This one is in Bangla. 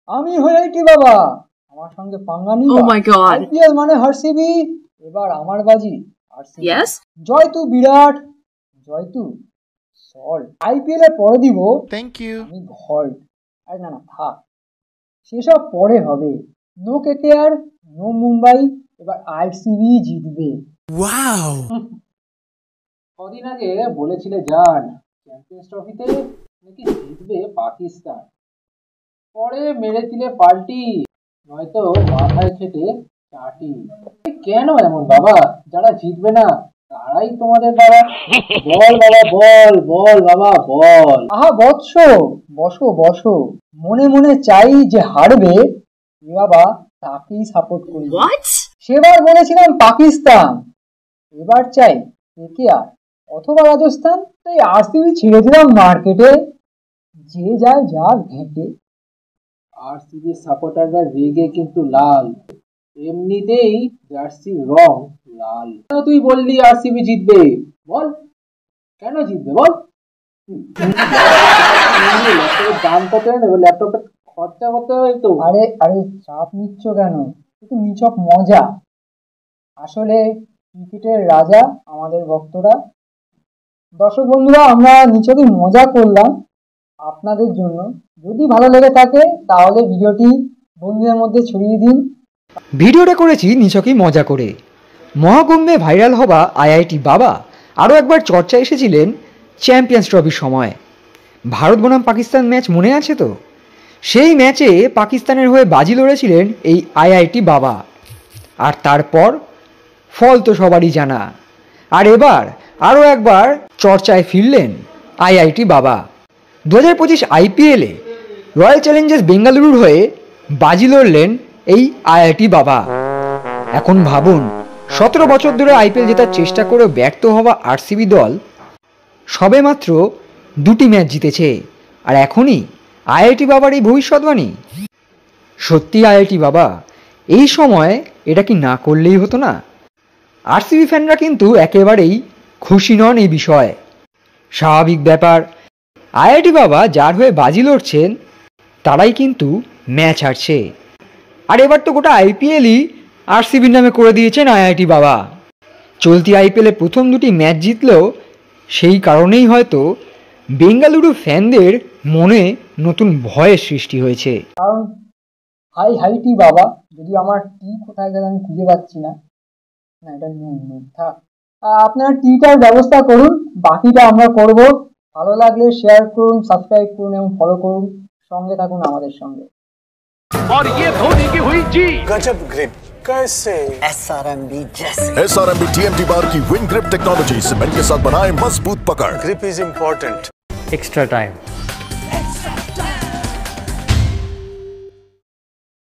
আমি হয়েছি বাবা, আমার সঙ্গে পাঙ্গা নিবা। Oh my god. আইপিএল মানে আরসিবি, এবার আমার বাজি আরসিবি। Yes? জয় তু বিরাট, জয় তু সল্ট। আইপিএল এর পরে দিব থ্যাংক ইউ আমি ভল্ট। আরে না না থাক, সেসব পরে হবে। নো কেকেআর, নো মুম্বাই, এবার আরসিবি জিতবে। ওয়াও। কদিন আগে বলেছিলে জান চ্যাম্পিয়ন্স ট্রফিতে নাকি জিতবে পাকিস্তান, পরে মেরেছিলে পাল্টি, নয়তো মাথায় খেটে চাটি। কেন এমন বাবা? যারা জিতবে না তারাই তোমাদের দ্বারা। বল বাবা বল, বল বাবা বল। আহা বৎস, বসো বসো। মনে মনে চাই যে হারবে, এ বাবা তাকেই সাপোর্ট করি। What? সেবার বলেছিলাম পাকিস্তান, এবার চাই কেকেআর অথবা রাজস্থান। তাই আরসিবি ছেড়ে দিলাম মার্কেটে, যে যায় যাক ঘেঁটে। আরসিবি সাপোর্টাররা রেগে কিন্তু লাল, এমনিতেই জার্সির রং লাল। কেন তুই বললি আরসিবি জিতবে? বল কেন জিতবে বল। ল্যাপটপের দাম কত নেবে? ল্যাপটপটা খরচা করতে হবে তো। আরে আরে চাপ নিচ্ছ কেন? একটু নিছক মজা। আসলে ক্রিকেটের রাজা আমাদের ভক্তরা। দর্শক বন্ধুরা, আমরা নিছকই মজা করলাম আপনাদের জন্য। যদি ভালো লেগে থাকে তাহলে ভিডিওটি বন্ধুদের মধ্যে ছড়িয়ে দিন। ভিডিওটা করেছি নিছকই মজা করে। মহাকুম্ভে ভাইরাল হওয়া আইআইটি বাবা আরও একবার চর্চা এসেছিলেন চ্যাম্পিয়ন্স ট্রফির সময়। ভারত বনাম পাকিস্তান ম্যাচ মনে আছে তো? সেই ম্যাচে পাকিস্তানের হয়ে বাজি লড়েছিলেন এই আইআইটি বাবা। আর তারপর ফল তো সবারই জানা। আর এবার আরও একবার চর্চায় ফিরলেন আইআইটি বাবা। 2025 আইপিএলে রয়্যাল চ্যালেঞ্জার্স বেঙ্গালুরুর হয়ে বাজি লড়লেন এই আইআইটি বাবা। এখন ভাবুন, 17 বছর ধরে আইপিএল জেতার চেষ্টা করেও ব্যর্থ হওয়া আরসিবি দল সবেমাত্র 2টি ম্যাচ জিতেছে, আর এখনই আইআইটি বাবার এই ভবিষ্যৎবাণী। সত্যি আইআইটি বাবা, এই সময় এটা কি না করলেই হতো না? আরসিবি ফ্যানরা কিন্তু একেবারেই খুশি নন এই বিষয়ে। স্বাভাবিক ব্যাপার, আইআইটি বাবা যার হয়ে বাজি লড়ছেন তারাই কিন্তু ম্যাচ হারছে। আর এবার তো গোটা আইপিএলই আরসিবির নামে করে দিয়েছেন আইআইটি বাবা। চলতি আইপিএলে প্রথম 2টি ম্যাচ জিতলেও সেই কারণেই হয়তো বেঙ্গালুরু ফ্যানদের মনে নতুন ভয়ের সৃষ্টি হয়েছে। কারণ হাই হাইটি বাবা, যদি আমার টি কোথায় গেল আমি খুঁজে পাচ্ছি না। না এটা থাক, আপনারা টিটার ব্যবস্থা করুন, বাকিটা আমরা করব। ভালো লাগলে শেয়ার করুন, সাবস্ক্রাইব করুন এবং ফলো করুন। সঙ্গে থাকুন আমাদের সঙ্গে। और ये धोनी की हुई जी गजब ग्रिप कैसे एसआरएमबी जैसे एसआरएमबी टीएमटी बार की विंग ग्रिप टेक्नोलॉजी सीमेंट के साथ बनाए मजबूत पकड़। Grip is important extra time